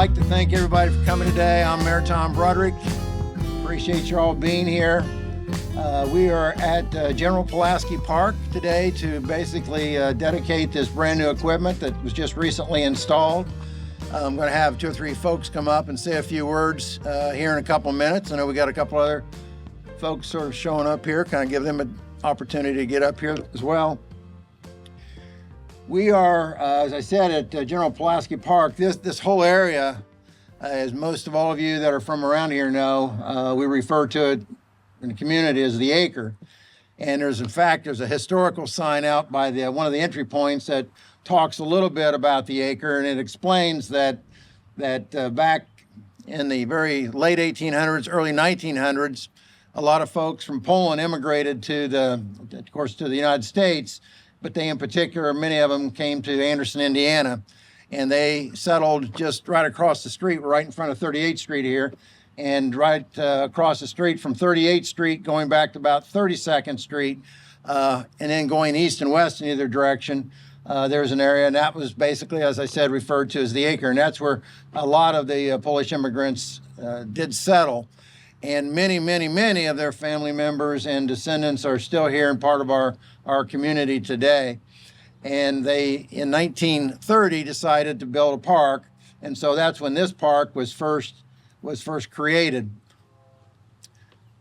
like to thank everybody for coming today. I'm Mayor Tom Broderick. Appreciate you all being here. We are at General Pulaski Park today to basically dedicate this brand new equipment that was just recently installed. I'm going to have 2 or 3 folks come up and say a few words here in a couple of minutes. I know we got a couple other folks sort of showing up here, kind of give them an opportunity to get up here as well. We are, as I said, at General Pulaski Park. This whole area, as most of all of you that are from around here know, we refer to it in the community as the acre. And there's a historical sign out by one of the entry points that talks a little bit about the acre, and it explains that back in the very late 1800s, early 1900s, a lot of folks from Poland immigrated to the United States, but they in particular, many of them came to Anderson, Indiana, and they settled just right across the street, right in front of 38th Street here, and right across the street from 38th Street, going back to about 32nd Street, and then going east and west in either direction. There's an area, and that was basically, as I said, referred to as the acre, and that's where a lot of the Polish immigrants did settle. And many, many, many of their family members and descendants are still here and part of our community today. And they, in 1930, decided to build a park, and so that's when this park was first created.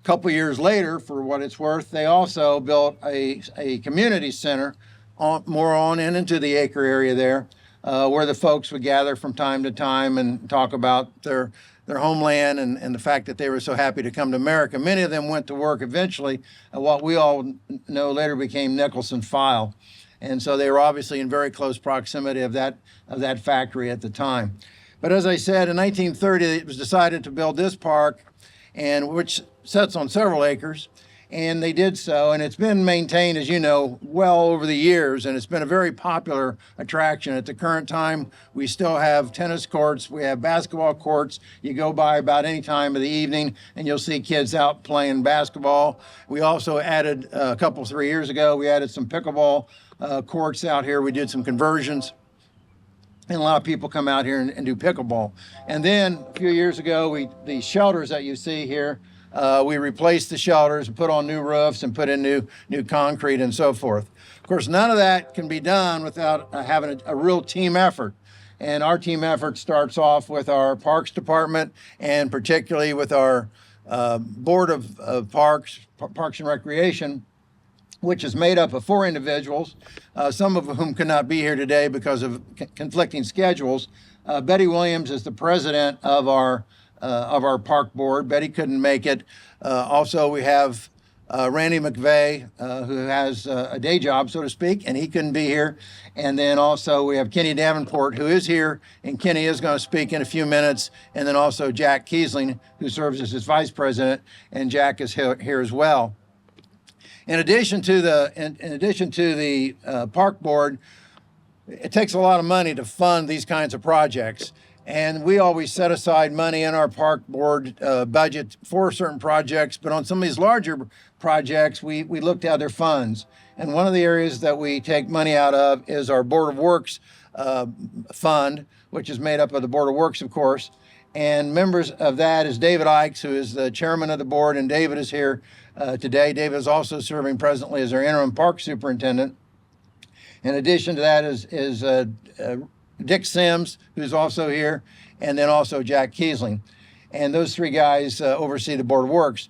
A couple years later, for what it's worth, they also built a community center more on and into the acre area there, where the folks would gather from time to time and talk about their homeland and the fact that they were so happy to come to America. Many of them went to work eventually at what we all know later became Nicholson File. And so they were obviously in very close proximity of that factory at the time. But as I said, in 1930, it was decided to build this park, and which sits on several acres. And they did so, and it's been maintained, as you know, well over the years, and it's been a very popular attraction. At the current time, we still have tennis courts, we have basketball courts. You go by about any time of the evening, and you'll see kids out playing basketball. We also added, 3 years ago, we added some pickleball courts out here. We did some conversions, and a lot of people come out here and do pickleball. And then, a few years ago, the shelters that you see here, we replaced the shelters and put on new roofs and put in new concrete and so forth. Of course, none of that can be done without having a real team effort. And our team effort starts off with our Parks Department, and particularly with our Board of Parks and Recreation, which is made up of 4 individuals, some of whom could not be here today because of conflicting schedules. Betty Williams is the president of our park board. Betty couldn't make it. Also, we have Randy McVeigh, who has a day job, so to speak, and he couldn't be here. And then also we have Kenny Davenport, who is here, and Kenny is going to speak in a few minutes. And then also Jack Kiesling, who serves as his vice president, and Jack is here as well. In addition to the park board, it takes a lot of money to fund these kinds of projects. And we always set aside money in our park board budget for certain projects, but on some of these larger projects, we looked at other funds. And one of the areas that we take money out of is our Board of Works fund, which is made up of the Board of Works, of course. And members of that is David Ikes, who is the chairman of the board, and David is here today. David is also serving presently as our interim park superintendent. In addition to that is Dick Sims, who's also here, and then also Jack Kiesling. And those 3 guys oversee the Board of Works.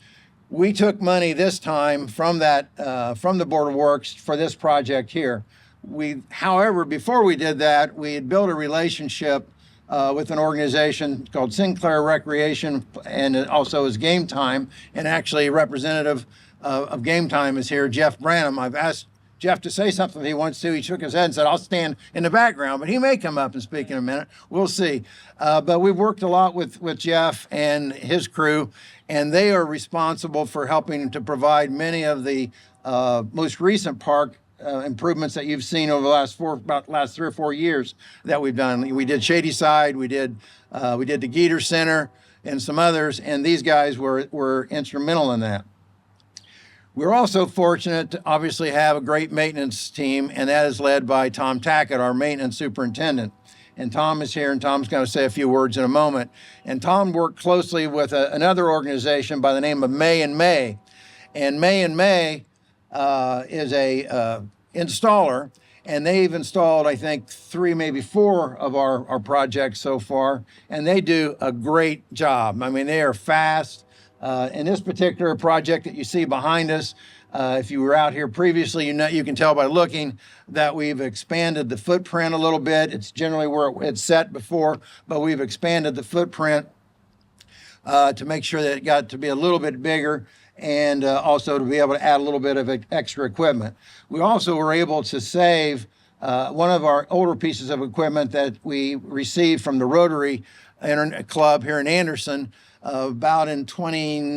We took money this time from the Board of Works for this project here. However, before we did that, we had built a relationship with an organization called Sinclair Recreation, and it also is Game Time. And actually, a representative of Game Time is here, Jeff Branham. I've asked Jeff to say something if he wants to. He shook his head and said, I'll stand in the background, but he may come up and speak in a minute. We'll see. But we've worked a lot with Jeff and his crew, and they are responsible for helping to provide many of the most recent park improvements that you've seen over the last 3 or 4 years that we've done. We did Shady Side, we did the Geeter Center, and some others, and these guys were instrumental in that. We're also fortunate to obviously have a great maintenance team, and that is led by Tom Tackett, our maintenance superintendent. And Tom is here, and Tom's going to say a few words in a moment. And Tom worked closely with another organization by the name of May and May. And May and May is a installer, and they've installed, I think, 3, maybe 4 of our projects so far, and they do a great job. I mean, they are fast. In this particular project that you see behind us, if you were out here previously, you can tell by looking that we've expanded the footprint a little bit. It's generally where it's set before, but we've expanded the footprint to make sure that it got to be a little bit bigger, and also to be able to add a little bit of extra equipment. We also were able to save one of our older pieces of equipment that we received from the Rotary Club here in Anderson about in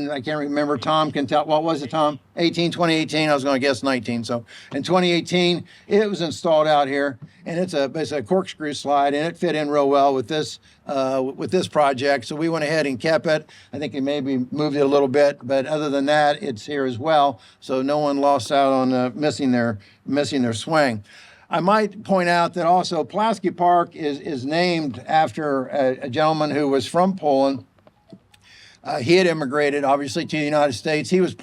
I can't remember, Tom can tell, what was it, Tom? 2018, I was going to guess 19. So in 2018, it was installed out here, and it's a corkscrew slide, and it fit in real well with this project. So we went ahead and kept it. I think we maybe moved it a little bit, but other than that, it's here as well. So no one lost out on missing their swing. I might point out that also Pulaski Park is named after a gentleman who was from Poland. He had immigrated, obviously, to the United States. He was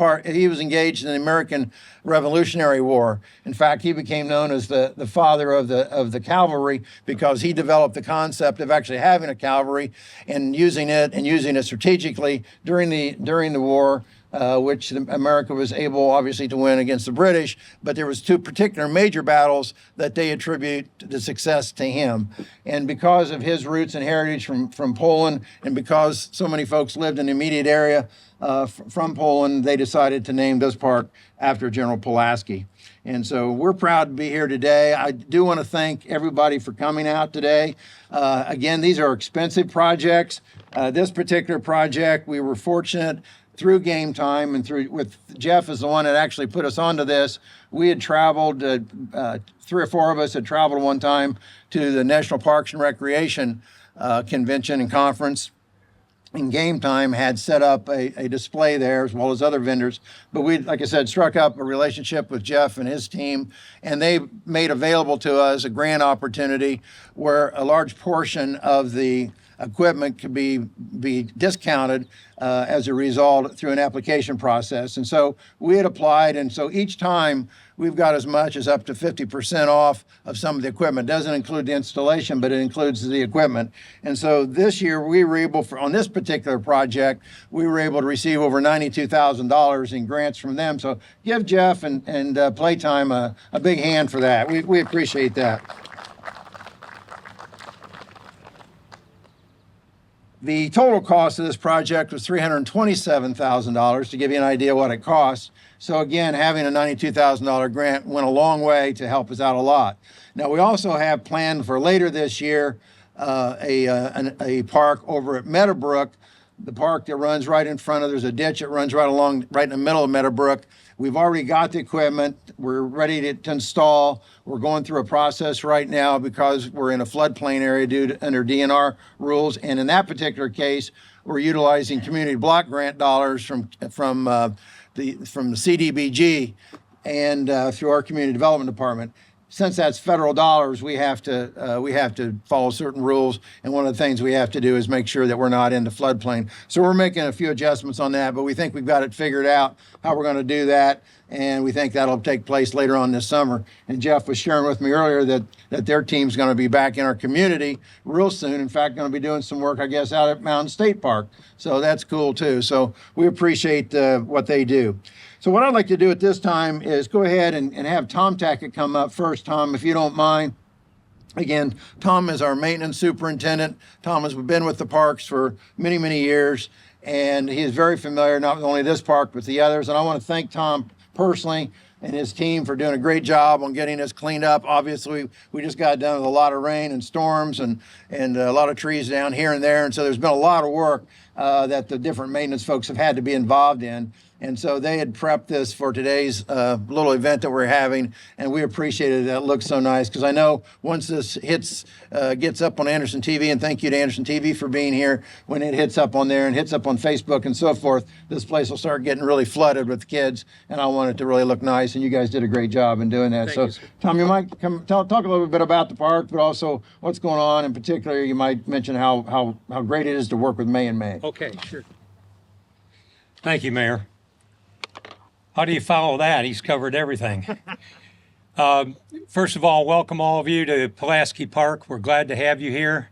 engaged in the American Revolutionary War. In fact, he became known as the father of the cavalry, because he developed the concept of actually having a cavalry and using it strategically during the war. Which America was able, obviously, to win against the British, but there was 2 particular major battles that they attribute the success to him. And because of his roots and heritage from Poland, and because so many folks lived in the immediate area from Poland, they decided to name this park after General Pulaski. And so we're proud to be here today. I do want to thank everybody for coming out today. Again, these are expensive projects. This particular project, we were fortunate through Game Time and with Jeff is the one that actually put us onto this. We had traveled, 3 or 4 of us had traveled one time to the National Parks and Recreation Convention and Conference. And Game Time had set up a display there, as well as other vendors. But we, like I said, struck up a relationship with Jeff and his team, and they made available to us a grant opportunity where a large portion of the equipment could be discounted as a result through an application process. And so we had applied, and so each time we've got as much as up to 50% off of some of the equipment. It doesn't include the installation, but it includes the equipment. And so this year we were able, on this particular project, we were able to receive over $92,000 in grants from them. So give Jeff and Playtime a big hand for that. We appreciate that. The total cost of this project was $327,000, to give you an idea what it cost. So again, having a $92,000 grant went a long way to help us out a lot. Now, we also have planned for later this year a park over at Meadowbrook, the park that runs right in front of, there's a ditch that runs right in the middle of Meadowbrook. We've already got the equipment. We're ready to install. We're going through a process right now because we're in a floodplain area under DNR rules. And in that particular case, we're utilizing community block grant dollars from the CDBG and through our community development department. Since that's federal dollars, we have to follow certain rules, and one of the things we have to do is make sure that we're not in the floodplain. So we're making a few adjustments on that, but we think we've got it figured out how we're going to do that, and we think that'll take place later on this summer. And Jeff was sharing with me earlier that their team's going to be back in our community real soon. In fact, going to be doing some work, I guess, out at Mountain State Park. So that's cool too. So we appreciate what they do. So what I'd like to do at this time is go ahead and have Tom Tackett come up first. Tom, if you don't mind. Again, Tom is our maintenance superintendent. Tom has been with the parks for many, many years, and he is very familiar, not only this park, but the others. And I want to thank Tom personally and his team for doing a great job on getting this cleaned up. Obviously, we just got done with a lot of rain and storms and a lot of trees down here and there. And so there's been a lot of work that the different maintenance folks have had to be involved in. And so they had prepped this for today's little event that we're having, and we appreciated that. It looks so nice, because I know once this gets up on Anderson TV, and thank you to Anderson TV for being here, when it hits up on there and hits up on Facebook and so forth, this place will start getting really flooded with kids, and I want it to really look nice, and you guys did a great job in doing that. Thank So, you, Tom, you might talk a little bit about the park, but also what's going on. In particular, you might mention how great it is to work with May and May. Okay, sure. Thank you, Mayor. How do you follow that? He's covered everything. First of all, welcome all of you to Pulaski Park. We're glad to have you here.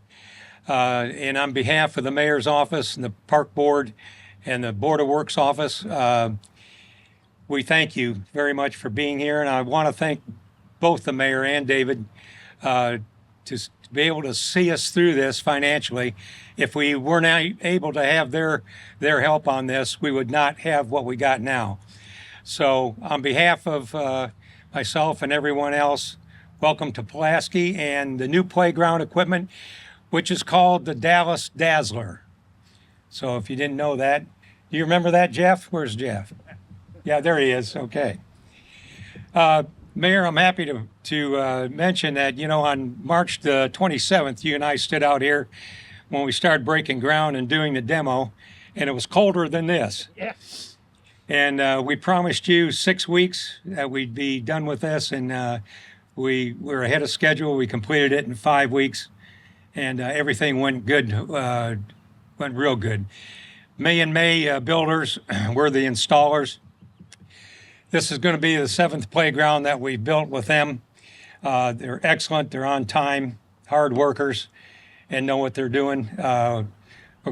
And on behalf of the Mayor's office and the Park Board and the Board of Works office, we thank you very much for being here. And I want to thank both the Mayor and David to be able to see us through this financially. If we were not able to have their help on this, we would not have what we got now. So on behalf of myself and everyone else, welcome to Pulaski and the new playground equipment, which is called the Dallas Dazzler. So if you didn't know that, do you remember that, Jeff? Where's Jeff? Yeah, there he is. Okay. Mayor, I'm happy to mention that, on March the 27th, you and I stood out here when we started breaking ground and doing the demo, and it was colder than this. Yeah. And we promised you 6 weeks that we'd be done with this, and we were ahead of schedule. We completed it in 5 weeks, and everything went good, went real good. May and May builders were the installers. This is going to be the 7th playground that we built with them. They're excellent. They're on time, hard workers, and know what they're doing. We're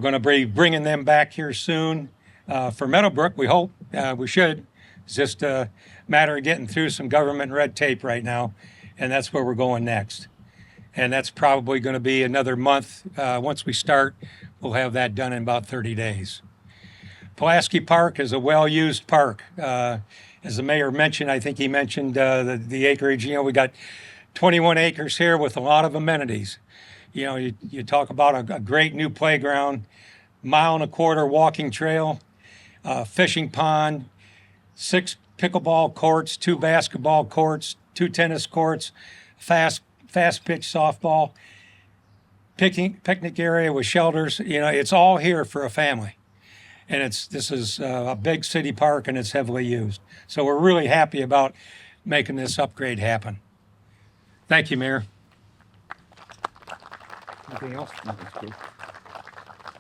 going to be bringing them back here soon. For Meadowbrook, we hope. We should. It's just a matter of getting through some government red tape right now, and that's where we're going next. And that's probably going to be another month. Once we start, we'll have that done in about 30 days. Pulaski Park is a well-used park. As the mayor mentioned, I think he mentioned the acreage. We got 21 acres here with a lot of amenities. You talk about a great new playground, 1.25 mile walking trail, fishing pond, 6 pickleball courts, 2 basketball courts, 2 tennis courts, fast pitch softball, picnic area with shelters. It's all here for a family. And this is a big city park, and it's heavily used. So we're really happy about making this upgrade happen. Thank you, Mayor. Anything else?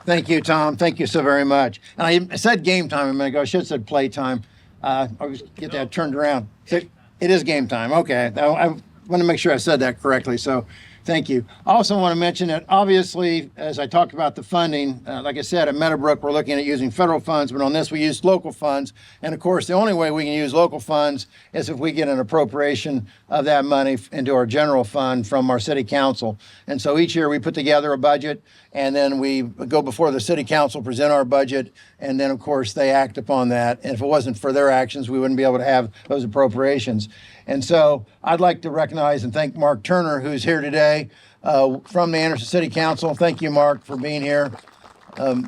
Thank you, Tom. Thank you so very much. And I said game time a minute ago. I should have said play time. I was get that turned around. It is game time. Okay. I want to make sure I said that correctly. So thank you. I also want to mention that obviously, as I talked about the funding, like I said, at Meadowbrook, we're looking at using federal funds, but on this, we use local funds. And of course, the only way we can use local funds is if we get an appropriation of that money into our general fund from our city council. And so each year we put together a budget, and then we go before the city council, present our budget, and then of course they act upon that. And if it wasn't for their actions, we wouldn't be able to have those appropriations. And so I'd like to recognize and thank Mark Turner, who's here today from the Anderson City Council. Thank you, Mark, for being here.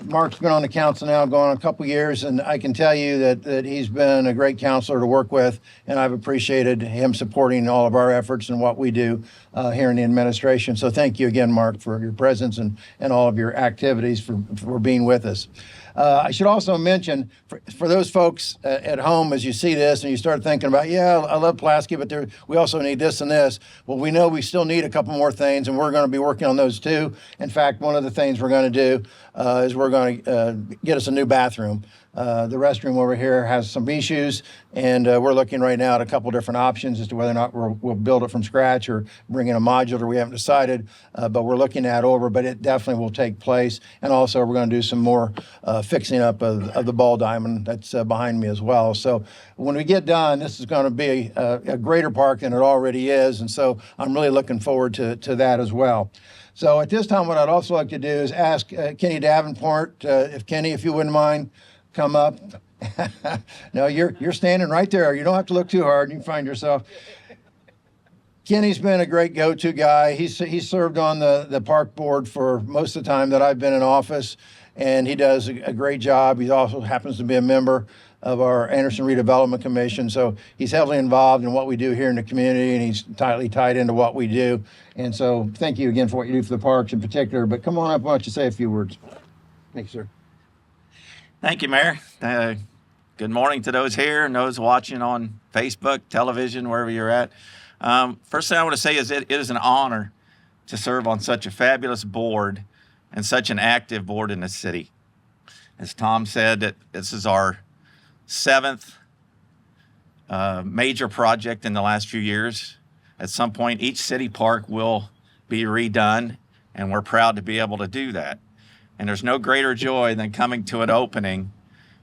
Mark's been on the council now going on a couple years, and I can tell you that he's been a great counselor to work with, and I've appreciated him supporting all of our efforts and what we do here in the administration. So thank you again, Mark, for your presence and all of your activities for being with us. I should also mention, for those folks at home, as you see this and you start thinking about, yeah, I love Pulaski, but we also need this and this. Well, we know we still need a couple more things, and we're going to be working on those too. In fact, one of the things we're going to do is we're going to get us a new bathroom. The restroom over here has some issues, and we're looking right now at a couple different options as to whether or not we'll build it from scratch or bring in a modular. We haven't decided, but we're looking at over, but it definitely will take place. And also we're going to do some more fixing up of the ball diamond that's behind me as well. So when we get done, this is going to be a greater park than it already is. And so I'm really looking forward to that as well. So at this time, what I'd also like to do is ask Kenny Davenport, if you wouldn't mind, come up. No, you're standing right there. You don't have to look too hard. You can find yourself. Kenny's been a great go-to guy. He's served on the park board for most of the time that I've been in office, and he does a great job. He also happens to be a member of our Anderson Redevelopment Commission. So he's heavily involved in what we do here in the community, and he's tightly tied into what we do. And so thank you again for what you do for the parks in particular. But come on up, why don't you say a few words? Thank you, sir. Thank you, Mayor. Good morning to those here and those watching on Facebook, television, wherever you're at. First thing I want to say is it is an honor to serve on such a fabulous board and such an active board in the city. As Tom said, that this is our 7th major project in the last few years. At some point, each city park will be redone, and we're proud to be able to do that. And there's no greater joy than coming to an opening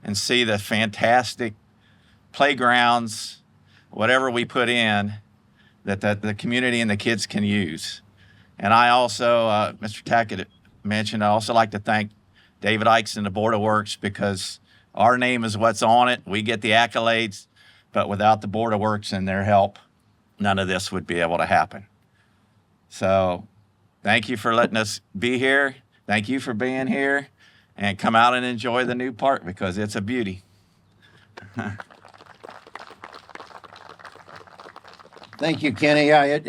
and see the fantastic playgrounds, whatever we put in, that the community and the kids can use. And I also, Mr. Tackett mentioned, I also like to thank David Ikes and the Board of Works, because our name is what's on it. We get the accolades, but without the Board of Works and their help, none of this would be able to happen. So thank you for letting us be here. Thank you for being here, and come out and enjoy the new park because it's a beauty. Thank you, Kenny. Yeah,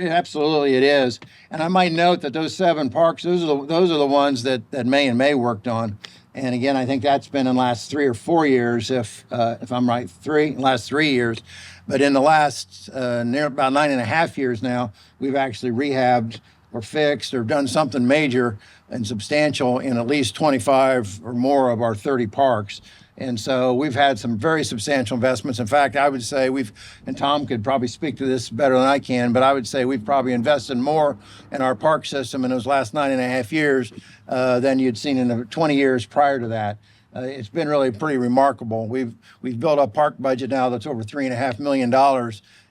absolutely it is. And I might note that those 7 parks, those are the ones that May and May worked on. And again, I think that's been in the last 3 or 4 years, if I'm right, last 3 years. But in the last about 9.5 years now, we've actually rehabbed or fixed or done something major and substantial in at least 25 or more of our 30 parks. And so we've had some very substantial investments. In fact, I would say and Tom could probably speak to this better than I can, but I would say we've probably invested more in our park system in those last 9.5 years than you'd seen in the 20 years prior to that. It's been really pretty remarkable. We've built a park budget now that's over $3.5 million.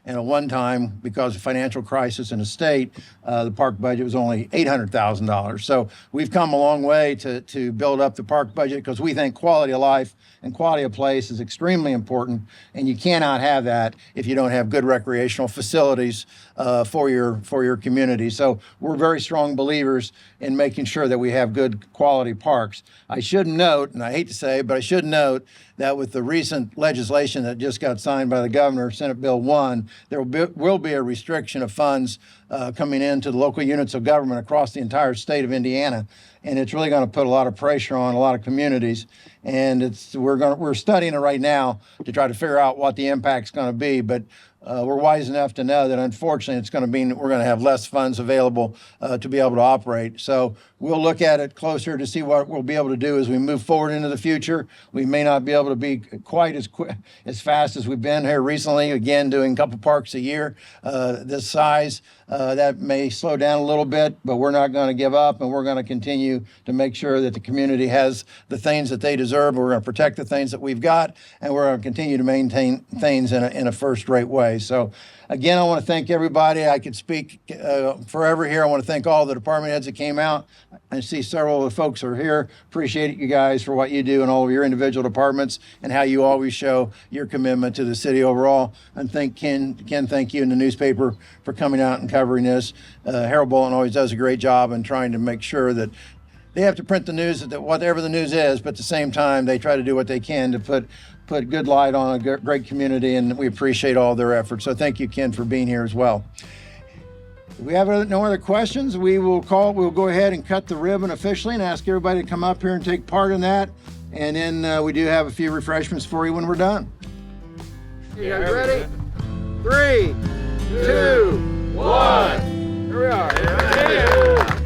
And at one time, because of financial crisis in the state, the park budget was only $800,000. So we've come a long way to build up the park budget, because we think quality of life and quality of place is extremely important. And you cannot have that if you don't have good recreational facilities for your community. So we're very strong believers in making sure that we have good quality parks. I should note, and I hate to say, but I should note that with the recent legislation that just got signed by the governor, Senate Bill 1, there will be a restriction of funds coming into the local units of government across the entire state of Indiana. And it's really going to put a lot of pressure on a lot of communities. And we're studying it right now to try to figure out what the impact's going to be. But we're wise enough to know that unfortunately it's going to mean we're going to have less funds available to be able to operate. So we'll look at it closer to see what we'll be able to do as we move forward into the future. We may not be able to be quite as fast as we've been here recently, again, doing a couple parks a year this size. That may slow down a little bit, but we're not going to give up, and we're going to continue to make sure that the community has the things that they deserve. We're going to protect the things that we've got, and we're going to continue to maintain things in a first-rate way. So again, I want to thank everybody. I could speak forever here. I want to thank all the department heads that came out. I see several of the folks are here. Appreciate you guys for what you do in all of your individual departments and how you always show your commitment to the city overall. And thank Ken, thank you in the newspaper for coming out and covering this. Harold Bolton always does a great job in trying to make sure that they have to print the news, that whatever the news is, but at the same time, they try to do what they can to put good light on a great community, and we appreciate all their efforts. So thank you, Ken, for being here as well. If we have no other questions, we'll go ahead and cut the ribbon officially and ask everybody to come up here and take part in that. And then we do have a few refreshments for you when we're done. You guys ready? 3, 2, 1. Here we are. Yeah. Thank you.